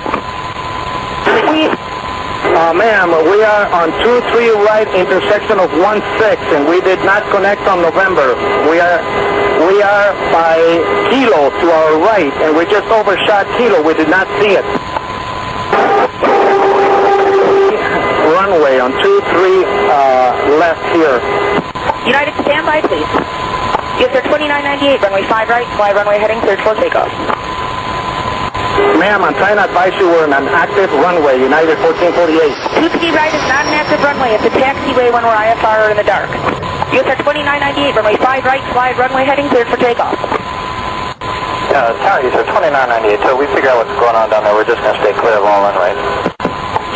Speaker 6: Ma'am, we are on 23 right, intersection of 16, and we did not connect on November. We are by Kilo to our right, and we just overshot Kilo. We did not see it. Runway on 23 left here.
Speaker 2: United, standby, please. Yes, sir, 2998, runway 5 right, fly runway heading, cleared for takeoff.
Speaker 6: Ma'am, I'm trying to advise you we're on an active runway, United 1448.
Speaker 2: 2P right is not an active runway. It's a taxiway when we're IFR or in the dark. US 2998, runway 5 right, fly runway heading, cleared for takeoff.
Speaker 4: Tower, US 2998, so we figure out what's going on down there. We're just going to stay clear of all runways.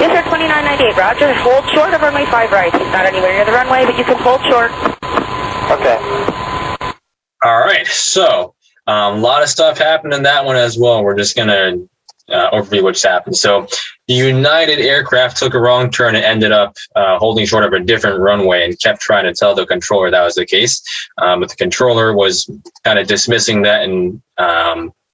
Speaker 2: US 2998, roger. Hold short of runway 5 right. It's not anywhere near the runway, but you can hold short.
Speaker 4: Okay.
Speaker 1: right. So a lot of stuff happened in that one as well. We're just going to overview what's happened. So the United aircraft took a wrong turn and ended up holding short of a different runway and kept trying to tell the controller that was the case. But the controller was kind of dismissing that and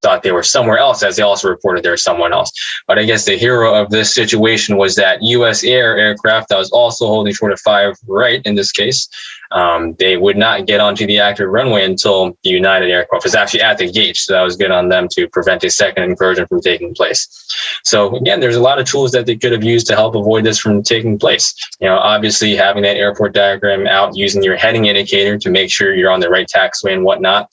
Speaker 1: thought they were somewhere else, as they also reported there was someone else. But I guess the hero of this situation was that U.S. Air aircraft that was also holding short of 5 right in this case. They would not get onto the active runway until the United aircraft was actually at the gate. So that was good on them to prevent a second incursion from taking place. So again, there's a lot of tools that they could have used to help avoid this from taking place. Obviously having that airport diagram out, using your heading indicator to make sure you're on the right taxiway and whatnot,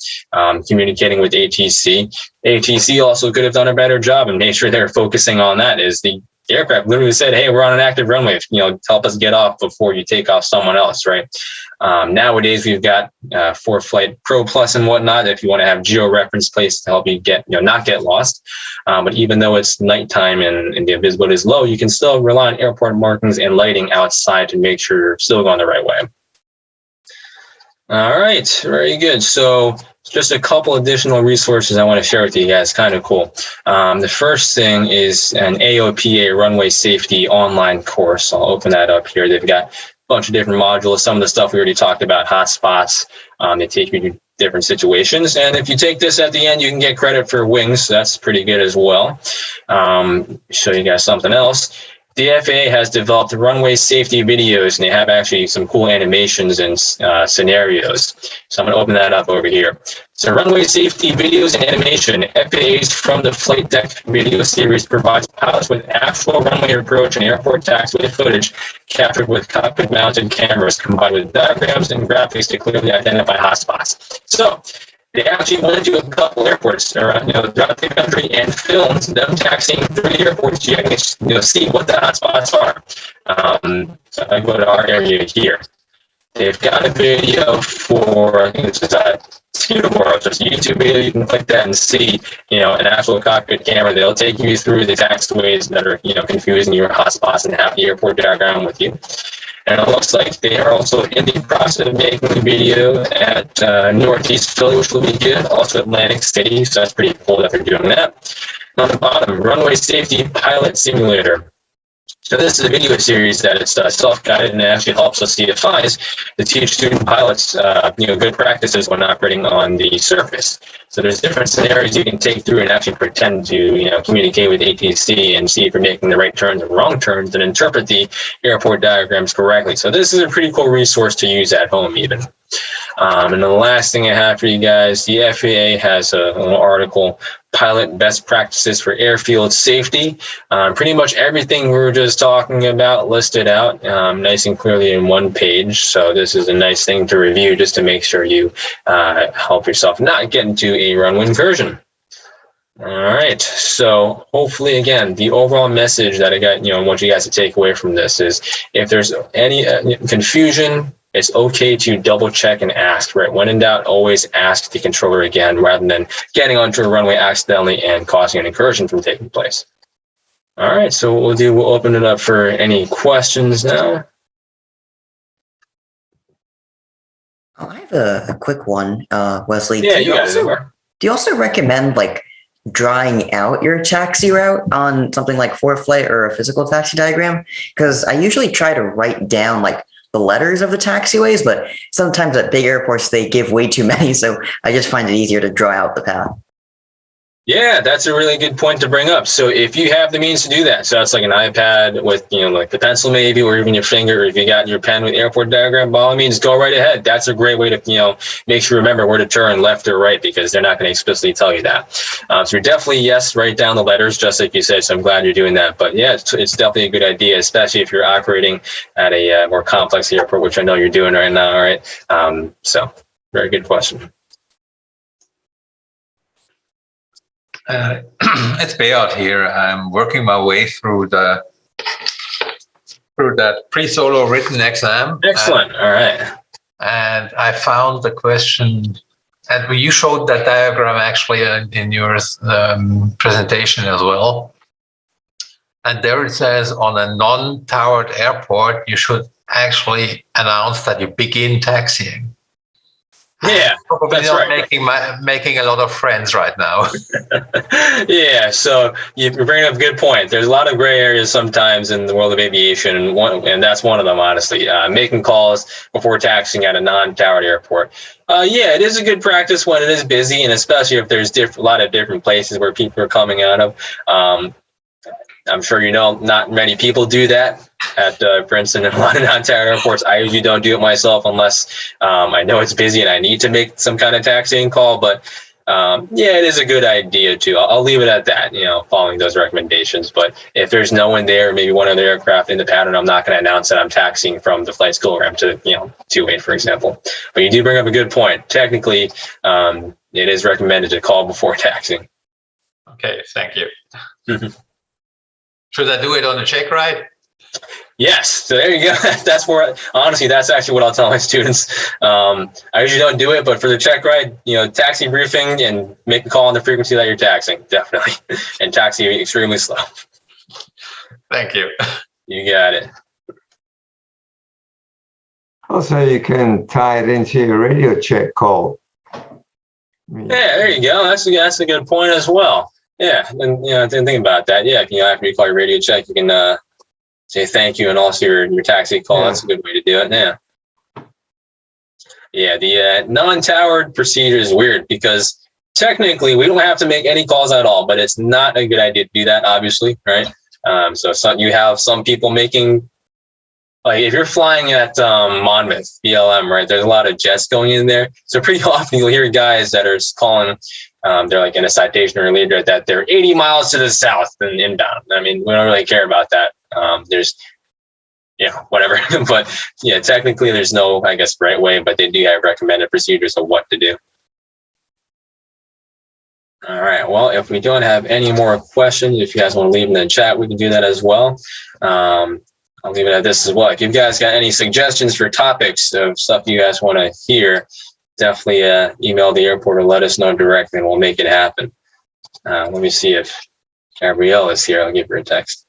Speaker 1: communicating with ATC. ATC also could have done a better job and made sure they're focusing on that. Is the aircraft literally said, hey, we're on an active runway, help us get off before you take off someone else, right? Nowadays, we've got ForeFlight Pro Plus and whatnot if you want to have geo-reference place to help you get, not get lost. But even though it's nighttime and the visibility is low, you can still rely on airport markings and lighting outside to make sure you're still going the right way. All right, very good. So just a couple additional resources I want to share with you guys, kind of cool. The first thing is an AOPA runway safety online course. I'll open that up here. They've got a bunch of different modules. Some of the stuff we already talked about, hotspots. They take you to different situations. And if you take this at the end, you can get credit for wings. So that's pretty good as well. Show you guys something else. The FAA has developed runway safety videos, and they have actually some cool animations and scenarios. So I'm going to open that up over here. So runway safety videos and animation. FAA's From the Flight Deck video series provides pilots with actual runway approach and airport taxiway footage captured with cockpit-mounted cameras, combined with diagrams and graphics to clearly identify hotspots. So they actually went to a couple airports around, throughout the country and filmed them taxiing through the airports. You can see what the hotspots are. So I go to our area here. They've got a video for, I think it's just just a YouTube video. You can click that and see, an actual cockpit camera. They'll take you through the taxiways that are, confusing your hotspots and have the airport diagram with you. And it looks like they are also in the process of making a video at Northeast Philly, which will be good. Also Atlantic City, so that's pretty cool that they're doing that. On the bottom, Runway Safety Pilot Simulator. So this is a video series that it's self-guided and it actually helps us CFIs to teach student pilots, good practices when operating on the surface. So there's different scenarios you can take through and actually pretend to, communicate with ATC and see if you're making the right turns or wrong turns and interpret the airport diagrams correctly. So this is a pretty cool resource to use at home even. And the last thing I have for you guys, the FAA has a little article, Pilot Best Practices for Airfield Safety. Pretty much everything we were just talking about listed out nice and clearly in one page. So this is a nice thing to review just to make sure you help yourself not get into a runway incursion. All right, so hopefully, again, the overall message that I got, I want you guys to take away from this is if there's any confusion, it's okay to double check and ask, right? When in doubt, always ask the controller again rather than getting onto a runway accidentally and causing an incursion from taking place. All right, so what we'll do, we'll open it up for any questions now.
Speaker 7: Oh, I have a quick one, Wesley.
Speaker 1: Yeah, you guys are.
Speaker 7: Do you also recommend drawing out your taxi route on something like ForeFlight or a physical taxi diagram? Because I usually try to write down the letters of the taxiways, but sometimes at big airports they give way too many, so I just find it easier to draw out the path.
Speaker 1: Yeah, that's a really good point to bring up. So if you have the means to do that, so that's like an iPad with, like the pencil maybe, or even your finger, or if you got your pen with airport diagram, by all means, go right ahead. That's a great way to, make sure you remember where to turn left or right, because they're not going to explicitly tell you that. So you're definitely, yes, write down the letters, just like you said. So I'm glad you're doing that. But yeah, it's definitely a good idea, especially if you're operating at a more complex airport, which I know you're doing right now. All right. So very good question.
Speaker 8: It's Beat here. I'm working my way through that pre-solo written exam.
Speaker 1: Excellent. All right.
Speaker 8: And I found the question, and you showed that diagram actually in your presentation as well. And there it says on a non-towered airport, you should actually announce that you begin taxiing.
Speaker 1: Yeah,
Speaker 8: Probably
Speaker 1: that's
Speaker 8: not
Speaker 1: right.
Speaker 8: making a lot of friends right now.
Speaker 1: Yeah, so you bring up a good point. There's a lot of gray areas sometimes in the world of aviation, and that's one of them, honestly. Making calls before taxiing at a non-towered airport. Yeah, it is a good practice when it is busy, and especially if there's a lot of different places where people are coming out of. I'm sure you know not many people do that at Princeton and a lot of non-towered airports. I usually don't do it myself unless I know it's busy and I need to make some kind of taxiing call. But yeah, it is a good idea too. I'll leave it at that, following those recommendations. But if there's no one there, maybe one other aircraft in the pattern, I'm not going to announce that I'm taxiing from the flight school ramp to, 28, for example. But you do bring up a good point. Technically, it is recommended to call before taxiing.
Speaker 8: Okay, thank you. Should I do it on the check ride?
Speaker 1: Yes, so there you go. That's where, honestly, that's actually what I'll tell my students. I usually don't do it, but for the check ride, taxi briefing and make a call on the frequency that you're taxing, definitely, and taxi extremely slow.
Speaker 8: Thank you.
Speaker 1: You got it.
Speaker 5: Also, you can tie it into your radio check call.
Speaker 1: Yeah, there you go. That's a good point as well. Yeah, and I didn't think about that. Yeah, after you call your radio check, you can say thank you and also your taxi call. Yeah. That's a good way to do it. Yeah. Yeah, the non-towered procedure is weird because technically we don't have to make any calls at all, but it's not a good idea to do that, obviously, right? So you have some people making, like if you're flying at Monmouth, BLM, right? There's a lot of jets going in there. So pretty often you'll hear guys that are calling, they're like in a citation or leader that they're 80 miles to the south and inbound. I mean, we don't really care about that. There's, whatever. But yeah, technically there's no, I guess, right way, but they do have recommended procedures of what to do. All right. Well, if we don't have any more questions, if you guys want to leave them in the chat, we can do that as well. I'll leave it at this as well. If you guys got any suggestions for topics of stuff you guys want to hear, definitely email the airport or let us know directly and we'll make it happen. Let me see if Gabrielle is here. I'll give her a text.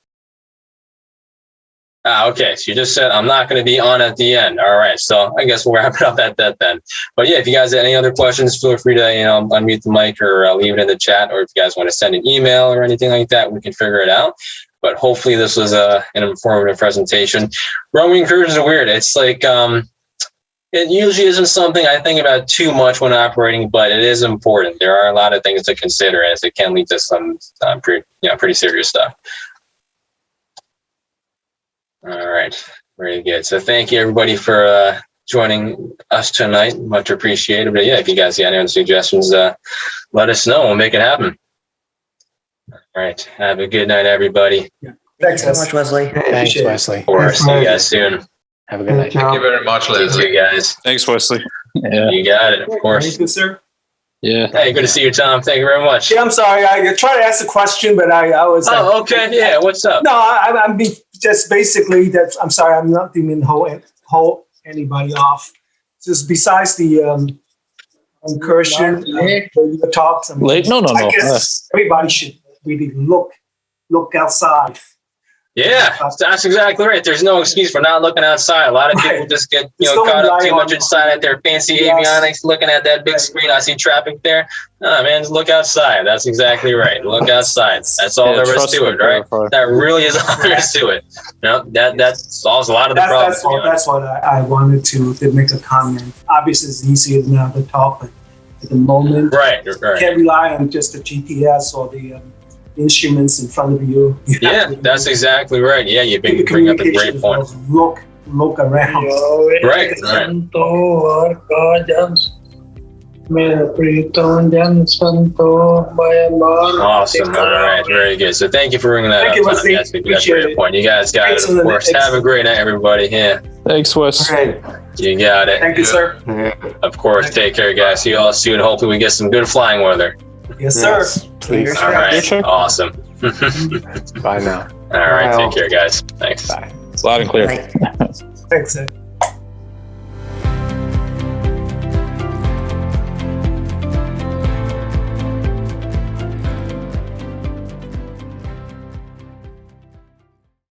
Speaker 1: Okay, so you just said I'm not going to be on at the end. All right, so I guess we'll wrap it up at that then. But yeah, if you guys have any other questions, feel free to unmute the mic or leave it in the chat. Or if you guys want to send an email or anything like that, we can figure it out. But hopefully this was an informative presentation. Runway incursions are weird. It's like it usually isn't something I think about too much when operating, but it is important. There are a lot of things to consider as it can lead to some pretty serious stuff. All right, very good. So thank you everybody for joining us tonight. Much appreciated. But yeah, if you guys got any other suggestions, let us know. We'll make it happen. All right. Have a good night, everybody.
Speaker 7: Yeah. Thanks so much, Wesley.
Speaker 9: Thanks, Wesley.
Speaker 1: Of course. See you guys soon.
Speaker 9: Have a good night.
Speaker 8: Thank you very much, Leslie.
Speaker 1: You guys.
Speaker 10: Thanks, Wesley.
Speaker 1: Yeah. You got it. Of course.
Speaker 11: Thank you, sir.
Speaker 10: Yeah.
Speaker 1: Hey, good to see you, Tom. Thank you very much.
Speaker 11: Yeah, I'm sorry. I tried to ask a question, but I was.
Speaker 1: Oh, okay. Yeah. What's up?
Speaker 11: No, I'm just basically that. I'm sorry. I'm not even hold anybody off. Just besides the incursion, the talks.
Speaker 10: No.
Speaker 11: I guess everybody should really look outside.
Speaker 1: Yeah, that's exactly right. There's no excuse for not looking outside. A lot of people just get caught up too much inside at their fancy avionics, looking at that big screen. I see traffic there. No, man, just look outside. That's exactly right. Look outside. That's all there is to it, right? That really is all there is to it. That solves a lot of the problems.
Speaker 11: That's what I wanted to make a comment. Obviously, it's easier now to talk, but at the moment,
Speaker 1: right.
Speaker 11: You can't rely on just the GPS or the instruments in front of you.
Speaker 1: Yeah, that's exactly right. Yeah, you bring up a great point.
Speaker 11: Look around.
Speaker 1: Right. Awesome. All right, very good. So thank you for bringing that up. That's a great point. You guys got it, of course. Have a great night, everybody. Yeah.
Speaker 10: Thanks, Wes.
Speaker 1: You got it.
Speaker 11: Thank you, sir.
Speaker 1: Of course. Take care, guys. See you all soon. Hopefully we get some good flying weather.
Speaker 11: Yes, sir.
Speaker 9: Please.
Speaker 1: All right. Awesome.
Speaker 9: Bye now.
Speaker 1: All right. Take care, guys. Thanks.
Speaker 9: Bye. Loud and clear.
Speaker 11: Thanks, sir.